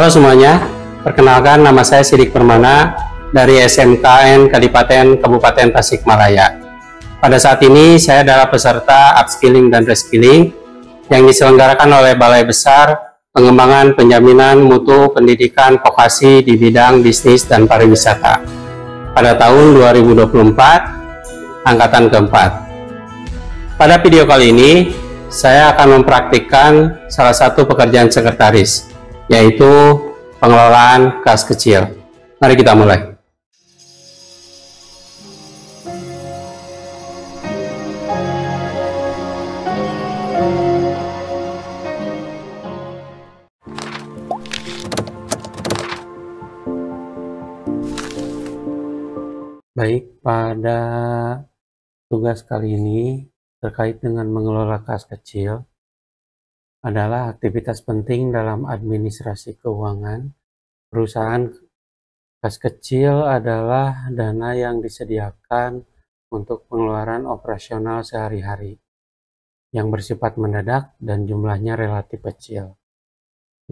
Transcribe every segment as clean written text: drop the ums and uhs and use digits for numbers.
Halo semuanya, perkenalkan nama saya Sidik Permana dari SMKN Kadipaten Kabupaten Tasikmalaya. Pada saat ini saya adalah peserta upskilling dan reskilling yang diselenggarakan oleh Balai Besar Pengembangan Penjaminan Mutu Pendidikan Vokasi di bidang bisnis dan pariwisata pada tahun 2024, angkatan keempat. Pada video kali ini, saya akan mempraktikkan salah satu pekerjaan sekretaris, yaitu pengelolaan kas kecil. Mari kita mulai. Baik, pada tugas kali ini terkait dengan mengelola kas kecil adalah aktivitas penting dalam administrasi keuangan perusahaan. Kas kecil adalah dana yang disediakan untuk pengeluaran operasional sehari-hari yang bersifat mendadak dan jumlahnya relatif kecil.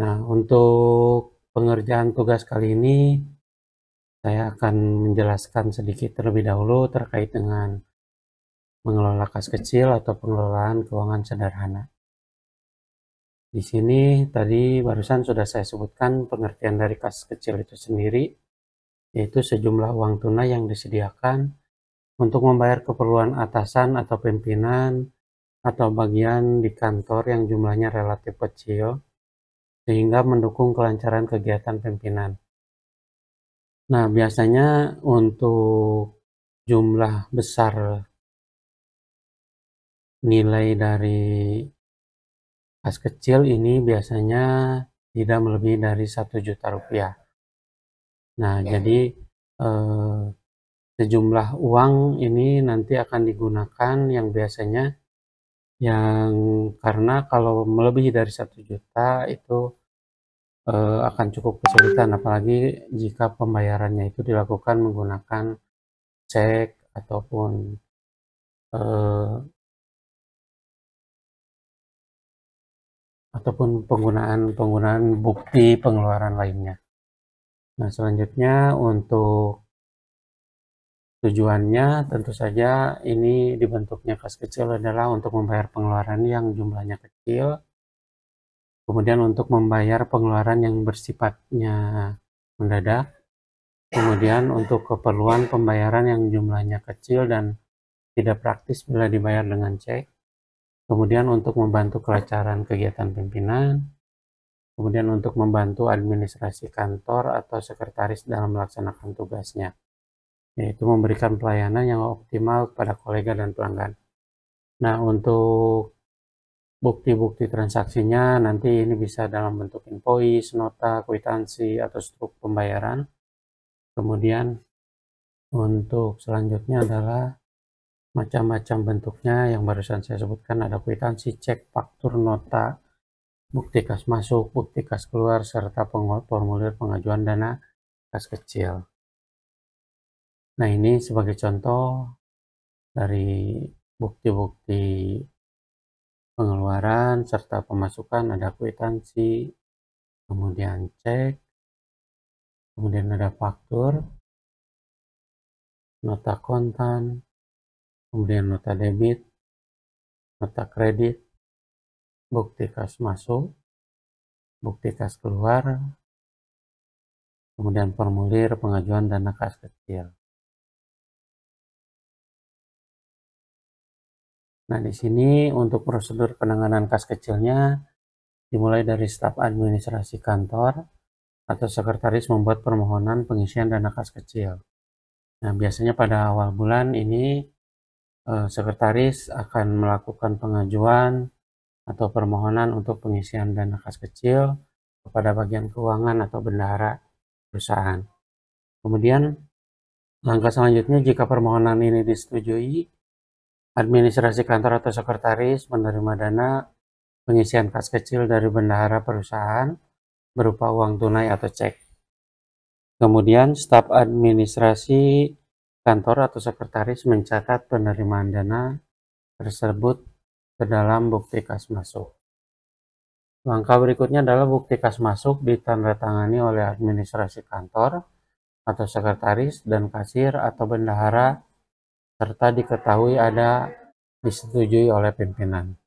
Nah, untuk pengerjaan tugas kali ini saya akan menjelaskan sedikit terlebih dahulu terkait dengan mengelola kas kecil atau pengelolaan keuangan sederhana. Di sini tadi barusan sudah saya sebutkan pengertian dari kas kecil itu sendiri, yaitu sejumlah uang tunai yang disediakan untuk membayar keperluan atasan atau pimpinan atau bagian di kantor yang jumlahnya relatif kecil sehingga mendukung kelancaran kegiatan pimpinan. Nah, biasanya untuk jumlah besar nilai dari kas kecil ini biasanya tidak melebihi dari 1 juta rupiah. Nah, jadi sejumlah uang ini nanti akan digunakan yang biasanya karena kalau melebihi dari 1 juta itu akan cukup kesulitan, apalagi jika pembayarannya itu dilakukan menggunakan cek ataupun penggunaan bukti pengeluaran lainnya. Nah, selanjutnya untuk tujuannya tentu saja ini dibentuknya kas kecil adalah untuk membayar pengeluaran yang jumlahnya kecil, kemudian untuk membayar pengeluaran yang bersifatnya mendadak, kemudian untuk keperluan pembayaran yang jumlahnya kecil dan tidak praktis bila dibayar dengan cek, kemudian untuk membantu kelancaran kegiatan pimpinan, kemudian untuk membantu administrasi kantor atau sekretaris dalam melaksanakan tugasnya, yaitu memberikan pelayanan yang optimal kepada kolega dan pelanggan. Nah, untuk bukti-bukti transaksinya nanti ini bisa dalam bentuk invoice, nota, kwitansi, atau struk pembayaran. Kemudian untuk selanjutnya adalah macam-macam bentuknya yang barusan saya sebutkan, ada kwitansi, cek, faktur, nota, bukti kas masuk, bukti kas keluar, serta formulir pengajuan dana kas kecil. Nah, ini sebagai contoh dari bukti-bukti pengeluaran serta pemasukan, ada kwitansi, kemudian cek, kemudian ada faktur, nota kontan, kemudian nota debit, nota kredit, bukti kas masuk, bukti kas keluar, kemudian formulir pengajuan dana kas kecil. Nah, di sini untuk prosedur penanganan kas kecilnya dimulai dari staf administrasi kantor atau sekretaris membuat permohonan pengisian dana kas kecil. Nah, biasanya pada awal bulan ini sekretaris akan melakukan pengajuan atau permohonan untuk pengisian dana kas kecil kepada bagian keuangan atau bendahara perusahaan. Kemudian langkah selanjutnya, jika permohonan ini disetujui, administrasi kantor atau sekretaris menerima dana pengisian kas kecil dari bendahara perusahaan berupa uang tunai atau cek. Kemudian staf administrasi kantor atau sekretaris mencatat penerimaan dana tersebut ke dalam bukti kas masuk. Langkah berikutnya adalah bukti kas masuk ditandatangani oleh administrasi kantor atau sekretaris dan kasir atau bendahara serta diketahui ada disetujui oleh pimpinan.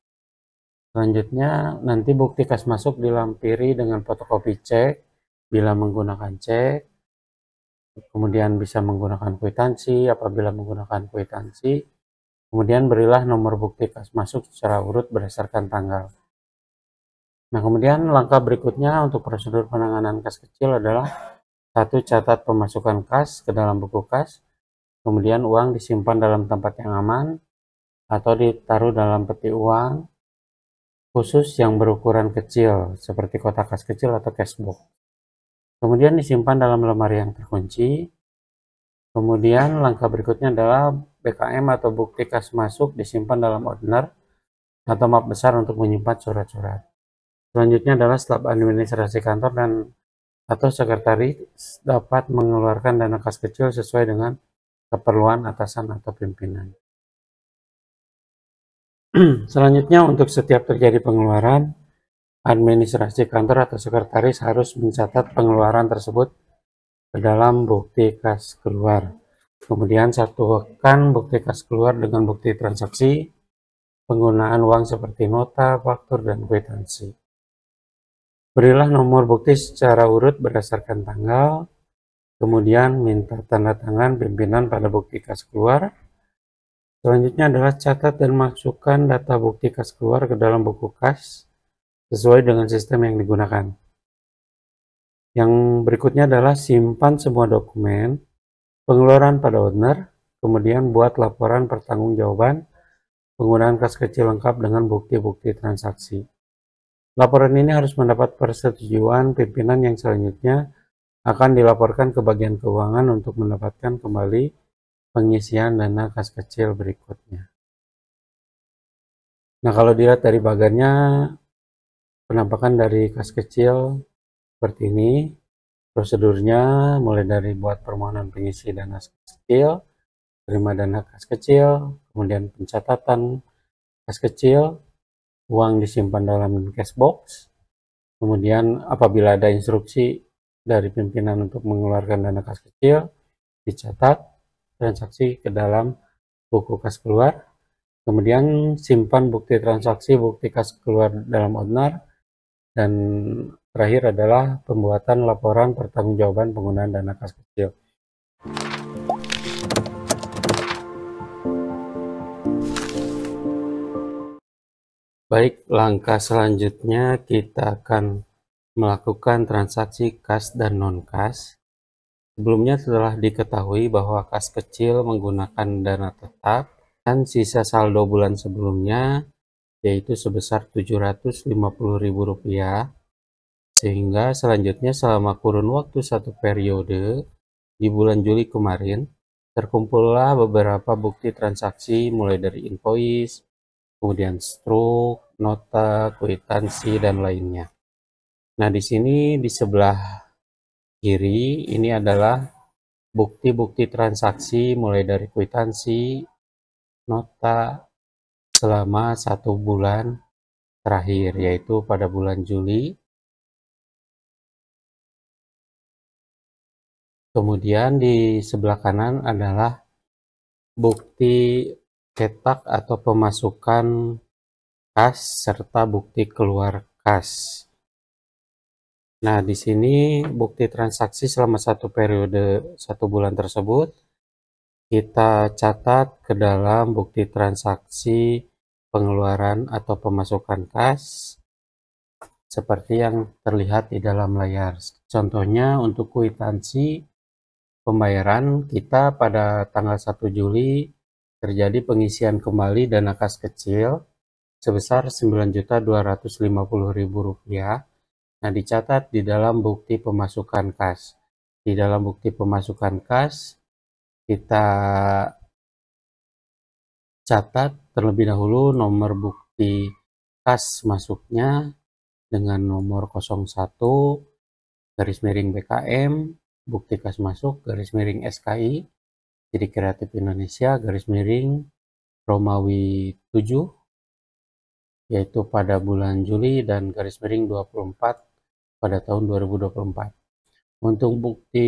Selanjutnya, nanti bukti kas masuk dilampiri dengan fotokopi cek bila menggunakan cek, kemudian bisa menggunakan kwitansi apabila menggunakan kwitansi, kemudian berilah nomor bukti kas masuk secara urut berdasarkan tanggal. Nah, kemudian langkah berikutnya untuk prosedur penanganan kas kecil adalah: 1. Catat pemasukan kas ke dalam buku kas, kemudian uang disimpan dalam tempat yang aman atau ditaruh dalam peti uang khusus yang berukuran kecil seperti kotak kas kecil atau cashbox. Kemudian disimpan dalam lemari yang terkunci. Kemudian langkah berikutnya adalah BKM atau bukti kas masuk disimpan dalam ordener atau map besar untuk menyimpan surat-surat. Selanjutnya adalah staf administrasi kantor dan atau sekretaris dapat mengeluarkan dana kas kecil sesuai dengan keperluan atasan atau pimpinan. Selanjutnya, untuk setiap terjadi pengeluaran, administrasi kantor atau sekretaris harus mencatat pengeluaran tersebut ke dalam bukti kas keluar. Kemudian satukan bukti kas keluar dengan bukti transaksi penggunaan uang seperti nota, faktur, dan kwitansi. Berilah nomor bukti secara urut berdasarkan tanggal, kemudian minta tanda tangan pimpinan pada bukti kas keluar. Selanjutnya adalah catat dan masukkan data bukti kas keluar ke dalam buku kas sesuai dengan sistem yang digunakan. Yang berikutnya adalah simpan semua dokumen pengeluaran pada owner, kemudian buat laporan pertanggungjawaban penggunaan kas kecil lengkap dengan bukti-bukti transaksi. Laporan ini harus mendapat persetujuan pimpinan yang selanjutnya akan dilaporkan ke bagian keuangan untuk mendapatkan kembali pengisian dana kas kecil berikutnya. Nah, kalau dilihat dari bagannya, penampakan dari kas kecil seperti ini. Prosedurnya mulai dari buat permohonan pengisi dana kas kecil, terima dana kas kecil, kemudian pencatatan kas kecil, uang disimpan dalam cash box, kemudian apabila ada instruksi dari pimpinan untuk mengeluarkan dana kas kecil, dicatat transaksi ke dalam buku kas keluar, kemudian simpan bukti transaksi bukti kas keluar dalam ordener, dan terakhir adalah pembuatan laporan pertanggungjawaban penggunaan dana kas kecil. Baik, langkah selanjutnya kita akan melakukan transaksi kas dan non-kas. Sebelumnya telah diketahui bahwa kas kecil menggunakan dana tetap dan sisa saldo bulan sebelumnya yaitu sebesar Rp750.000, sehingga selanjutnya selama kurun waktu satu periode di bulan Juli kemarin terkumpullah beberapa bukti transaksi mulai dari invoice, kemudian struk, nota, kwitansi, dan lainnya. Nah, di sini di sebelah kiri ini adalah bukti-bukti transaksi mulai dari kwitansi, nota selama 1 bulan terakhir, yaitu pada bulan Juli. Kemudian di sebelah kanan adalah bukti cetak atau pemasukan kas serta bukti keluar kas. Nah, di sini bukti transaksi selama satu periode 1 bulan tersebut kita catat ke dalam bukti transaksi pengeluaran atau pemasukan kas seperti yang terlihat di dalam layar. Contohnya untuk kwitansi pembayaran kita pada tanggal 1 Juli terjadi pengisian kembali dana kas kecil sebesar Rp9.250.000. Nah, dicatat di dalam bukti pemasukan kas. Di dalam bukti pemasukan kas kita catat terlebih dahulu nomor bukti kas masuknya dengan nomor 01 garis miring BKM bukti kas masuk garis miring SKI jadi Kreatif Indonesia garis miring Romawi 7 yaitu pada bulan Juli dan garis miring 24 pada tahun 2024. Untuk bukti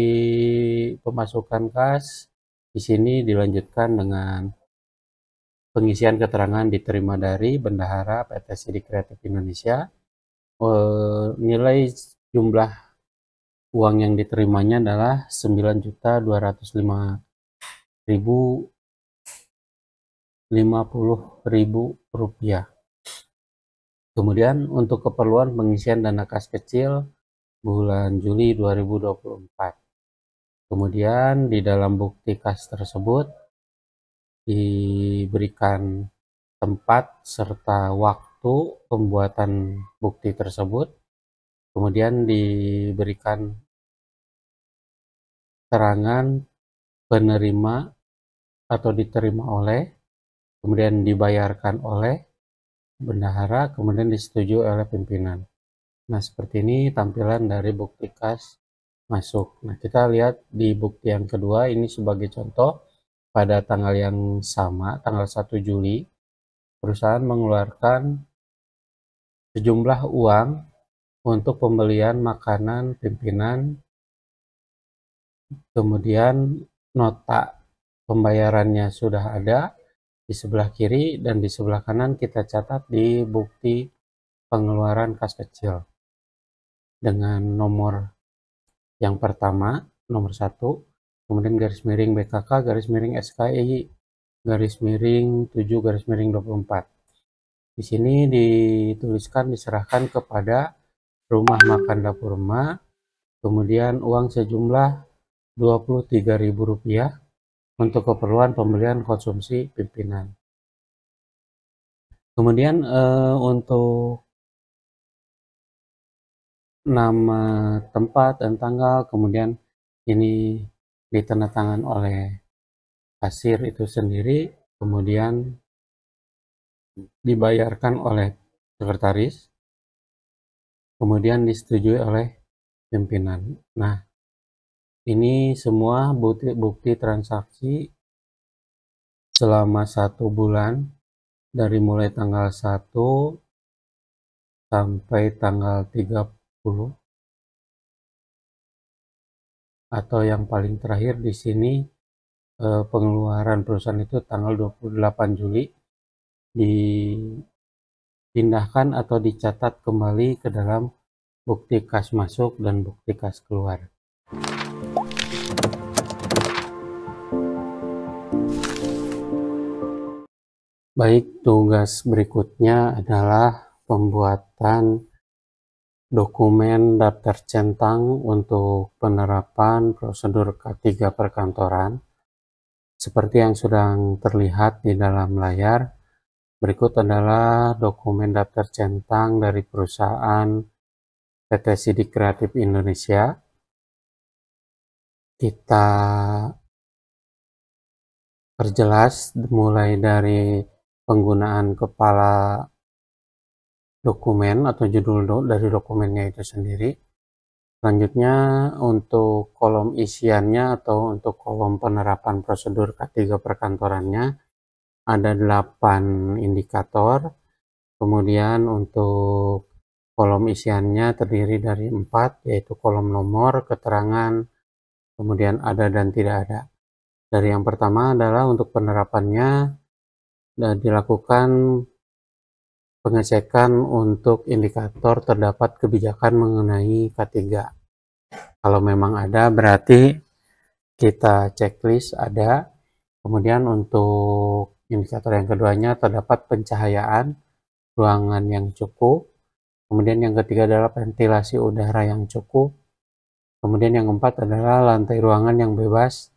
pemasukan kas di sini dilanjutkan dengan pengisian keterangan diterima dari Bendahara PT Sidik Kreatif Indonesia. Nilai jumlah uang yang diterimanya adalah 9.250.050 rupiah. Kemudian untuk keperluan pengisian dana kas kecil bulan Juli 2024. Kemudian di dalam bukti kas tersebut diberikan tempat serta waktu pembuatan bukti tersebut. Kemudian diberikan keterangan penerima atau diterima oleh, kemudian dibayarkan oleh bendahara, kemudian disetujui oleh pimpinan. Nah, seperti ini tampilan dari bukti kas masuk. Nah, kita lihat di bukti yang kedua, ini sebagai contoh, pada tanggal yang sama, tanggal 1 Juli, perusahaan mengeluarkan sejumlah uang untuk pembelian makanan pimpinan, kemudian nota pembayarannya sudah ada di sebelah kiri, dan di sebelah kanan kita catat di bukti pengeluaran kas kecil dengan nomor yang pertama, nomor 1, kemudian garis miring BKK, garis miring SKI, garis miring 7, garis miring 24. Di sini dituliskan diserahkan kepada Rumah Makan Dapur Emak, kemudian uang sejumlah Rp23.000 untuk keperluan pembelian konsumsi pimpinan. Kemudian untuk nama tempat dan tanggal, kemudian ini ditandatangan oleh kasir itu sendiri, kemudian dibayarkan oleh sekretaris, kemudian disetujui oleh pimpinan. Nah, ini semua bukti transaksi selama 1 bulan dari mulai tanggal 1 sampai tanggal 30, atau yang paling terakhir di sini pengeluaran perusahaan itu tanggal 28 Juli dipindahkan atau dicatat kembali ke dalam bukti kas masuk dan bukti kas keluar. Baik, tugas berikutnya adalah pembuatan dokumen daftar centang untuk penerapan prosedur K3 perkantoran. Seperti yang sudah terlihat di dalam layar, berikut adalah dokumen daftar centang dari perusahaan PT Sidik Kreatif Indonesia. Kita perjelas mulai dari penggunaan kepala dokumen atau judul dari dokumennya itu sendiri. Selanjutnya untuk kolom isiannya atau untuk kolom penerapan prosedur K3 perkantorannya ada 8 indikator. Kemudian untuk kolom isiannya terdiri dari 4, yaitu kolom nomor, keterangan, kemudian ada dan tidak ada. Dari yang pertama adalah untuk penerapannya dan dilakukan pengecekan untuk indikator terdapat kebijakan mengenai K3. Kalau memang ada, berarti kita checklist ada. Kemudian untuk indikator yang keduanya terdapat pencahayaan ruangan yang cukup. Kemudian yang ketiga adalah ventilasi udara yang cukup. Kemudian yang keempat adalah lantai ruangan yang bebas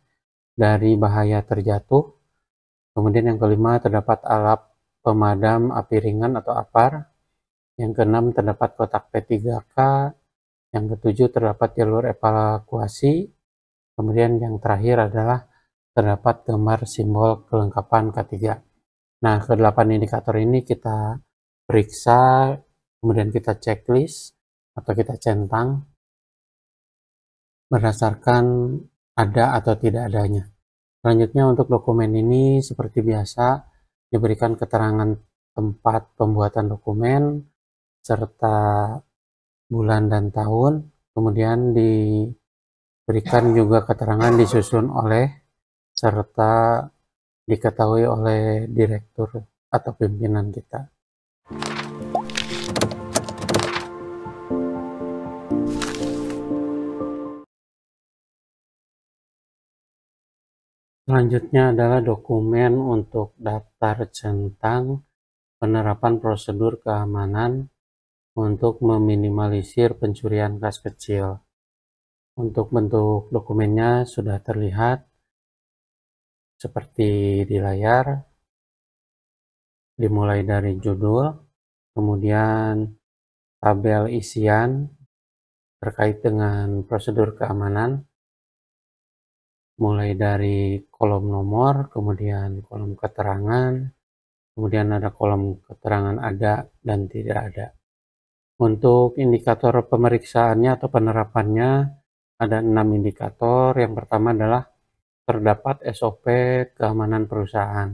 dari bahaya terjatuh. Kemudian yang kelima terdapat alat pemadam api ringan atau APAR. Yang keenam terdapat kotak P3K. Yang ketujuh terdapat jalur evakuasi. Kemudian yang terakhir adalah terdapat gambar simbol kelengkapan K3. Nah, ke-8 indikator ini kita periksa, kemudian kita checklist atau kita centang berdasarkan ada atau tidak adanya. Selanjutnya untuk dokumen ini seperti biasa diberikan keterangan tempat pembuatan dokumen, serta bulan dan tahun, kemudian diberikan juga keterangan disusun oleh serta diketahui oleh direktur atau pimpinan kita. Selanjutnya adalah dokumen untuk daftar centang penerapan prosedur keamanan untuk meminimalisir pencurian kas kecil. Untuk bentuk dokumennya sudah terlihat seperti di layar, dimulai dari judul, kemudian tabel isian terkait dengan prosedur keamanan, mulai dari kolom nomor, kemudian kolom keterangan, kemudian ada kolom keterangan ada dan tidak ada. Untuk indikator pemeriksaannya atau penerapannya ada 6 indikator. Yang pertama adalah terdapat SOP keamanan perusahaan.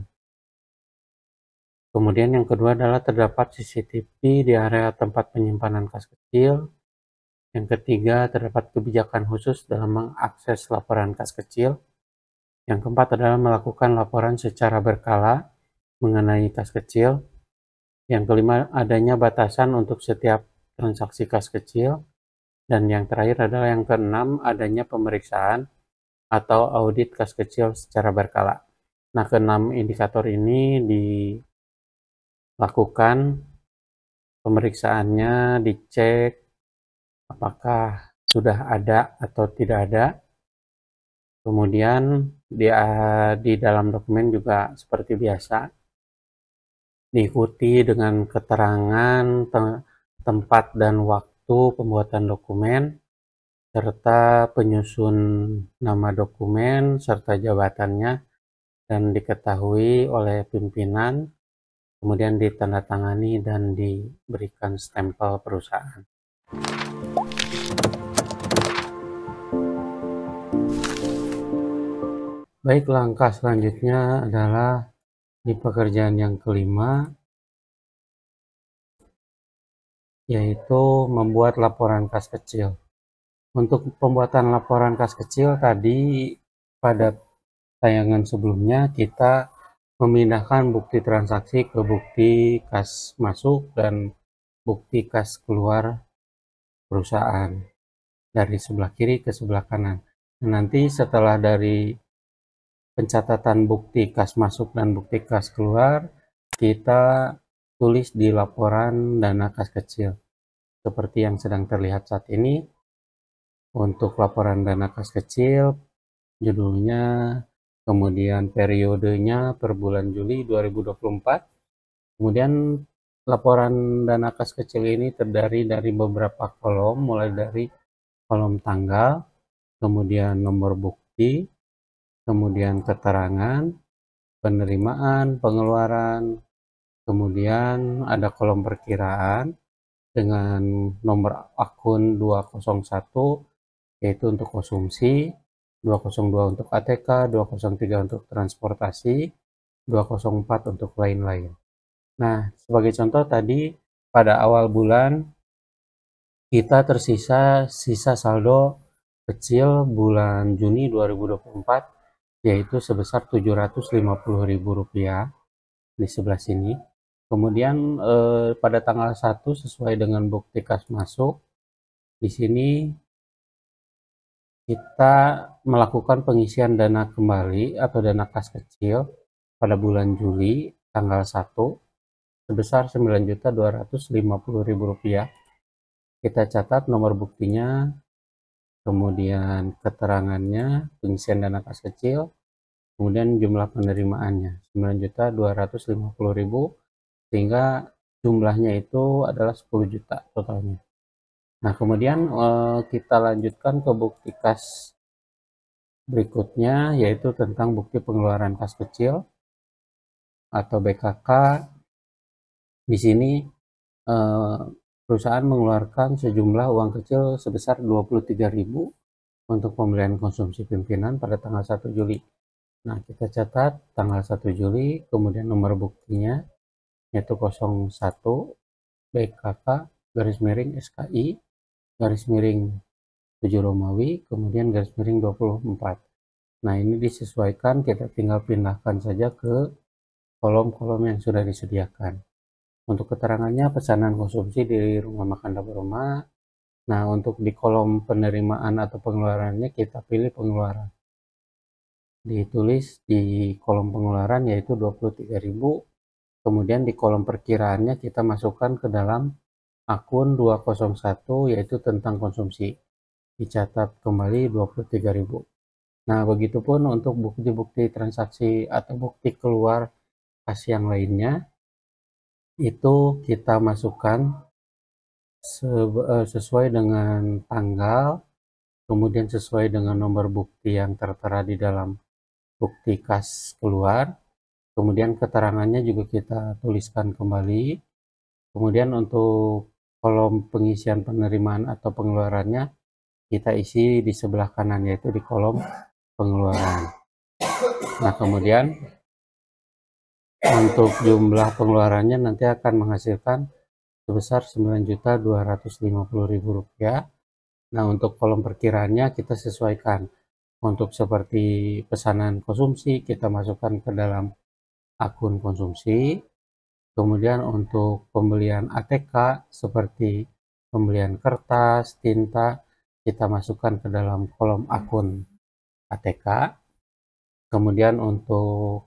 Kemudian yang kedua adalah terdapat CCTV di area tempat penyimpanan kas kecil. Yang ketiga, terdapat kebijakan khusus dalam mengakses laporan kas kecil. Yang keempat adalah melakukan laporan secara berkala mengenai kas kecil. Yang kelima, adanya batasan untuk setiap transaksi kas kecil. Dan yang terakhir adalah yang keenam, adanya pemeriksaan atau audit kas kecil secara berkala. Nah, keenam indikator ini dilakukan pemeriksaannya, dicek apakah sudah ada atau tidak ada. Kemudian di dalam dokumen juga seperti biasa diikuti dengan keterangan tempat dan waktu pembuatan dokumen, serta penyusun nama dokumen serta jabatannya, dan diketahui oleh pimpinan, kemudian ditandatangani dan diberikan stempel perusahaan. Baik, langkah selanjutnya adalah di pekerjaan yang kelima, yaitu membuat laporan kas kecil. Untuk pembuatan laporan kas kecil tadi pada tayangan sebelumnya kita memindahkan bukti transaksi ke bukti kas masuk dan bukti kas keluar perusahaan dari sebelah kiri ke sebelah kanan. Nanti setelah dari pencatatan bukti kas masuk dan bukti kas keluar, kita tulis di laporan dana kas kecil seperti yang sedang terlihat saat ini. Untuk laporan dana kas kecil, judulnya, kemudian periodenya per bulan Juli 2024. Kemudian laporan dana kas kecil ini terdiri dari beberapa kolom, mulai dari kolom tanggal, kemudian nomor bukti, kemudian keterangan, penerimaan, pengeluaran, kemudian ada kolom perkiraan dengan nomor akun 201, yaitu untuk konsumsi, 202 untuk ATK, 203 untuk transportasi, 204 untuk lain-lain. Nah, sebagai contoh tadi pada awal bulan kita tersisa sisa saldo kecil bulan Juni 2024 yaitu sebesar Rp750.000 di sebelah sini. Kemudian pada tanggal 1 sesuai dengan bukti kas masuk, di sini kita melakukan pengisian dana kembali atau dana kas kecil pada bulan Juli tanggal 1 sebesar Rp9.250.000. Kita catat nomor buktinya, kemudian keterangannya, pengisian dana kas kecil, kemudian jumlah penerimaannya Rp9.250.000, sehingga jumlahnya itu adalah 10 juta totalnya. Nah, kemudian kita lanjutkan ke bukti kas berikutnya, yaitu tentang bukti pengeluaran kas kecil atau BKK. Di sini perusahaan mengeluarkan sejumlah uang kecil sebesar 23.000 untuk pembelian konsumsi pimpinan pada tanggal 1 Juli. Nah, kita catat tanggal 1 Juli, kemudian nomor buktinya, yaitu 01 BKK garis miring SKI garis miring 7 Romawi, kemudian garis miring 24. Nah, ini disesuaikan, kita tinggal pindahkan saja ke kolom-kolom yang sudah disediakan. Untuk keterangannya, pesanan konsumsi di rumah makan dapur rumah. Nah, untuk di kolom penerimaan atau pengeluarannya, kita pilih pengeluaran. Ditulis di kolom pengeluaran yaitu 23.000. Kemudian di kolom perkiraannya kita masukkan ke dalam akun 201 yaitu tentang konsumsi. Dicatat kembali 23.000. Nah, begitupun untuk bukti-bukti transaksi atau bukti keluar kas yang lainnya, itu kita masukkan sesuai dengan tanggal, kemudian sesuai dengan nomor bukti yang tertera di dalam bukti kas keluar, kemudian keterangannya juga kita tuliskan kembali, kemudian untuk kolom pengisian penerimaan atau pengeluarannya kita isi di sebelah kanan yaitu di kolom pengeluaran. Nah, kemudian untuk jumlah pengeluarannya nanti akan menghasilkan sebesar Rp9.250.000. Nah, untuk kolom perkiraannya kita sesuaikan. Untuk seperti pesanan konsumsi kita masukkan ke dalam akun konsumsi. Kemudian untuk pembelian ATK seperti pembelian kertas, tinta, kita masukkan ke dalam kolom akun ATK. Kemudian untuk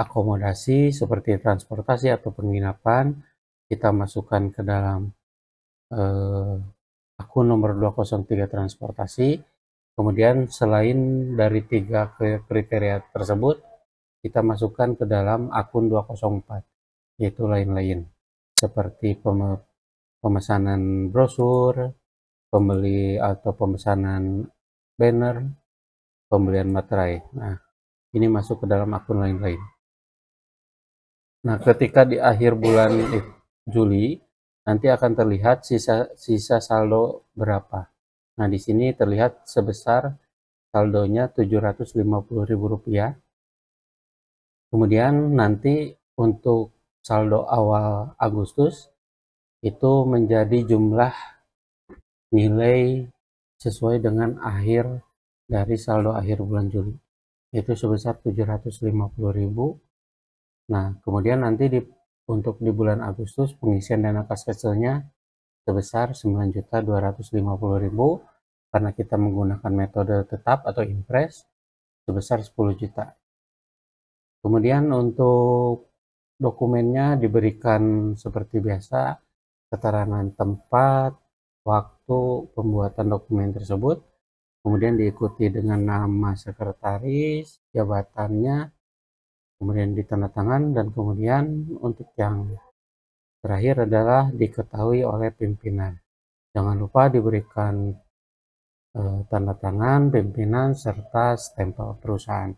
akomodasi seperti transportasi atau penginapan, kita masukkan ke dalam akun nomor 203 transportasi. Kemudian selain dari 3 kriteria tersebut, kita masukkan ke dalam akun 204, yaitu lain-lain, seperti pemesanan brosur, pembeli atau pemesanan banner, pembelian materai. Nah, ini masuk ke dalam akun lain-lain. Nah, ketika di akhir bulan Juli, nanti akan terlihat sisa saldo berapa. Nah, di sini terlihat sebesar saldonya Rp750.000. Kemudian nanti untuk saldo awal Agustus itu menjadi jumlah nilai sesuai dengan akhir dari saldo akhir bulan Juli, itu sebesar 750.000. Nah, kemudian nanti untuk di bulan Agustus pengisian dana kas kecelnya sebesar 9.250.000 karena kita menggunakan metode tetap atau impres sebesar 10 juta. Kemudian untuk dokumennya diberikan seperti biasa, keterangan tempat, waktu pembuatan dokumen tersebut, kemudian diikuti dengan nama sekretaris, jabatannya, kemudian ditandatangan, dan kemudian untuk yang terakhir adalah diketahui oleh pimpinan. Jangan lupa diberikan tanda tangan pimpinan serta stempel perusahaan.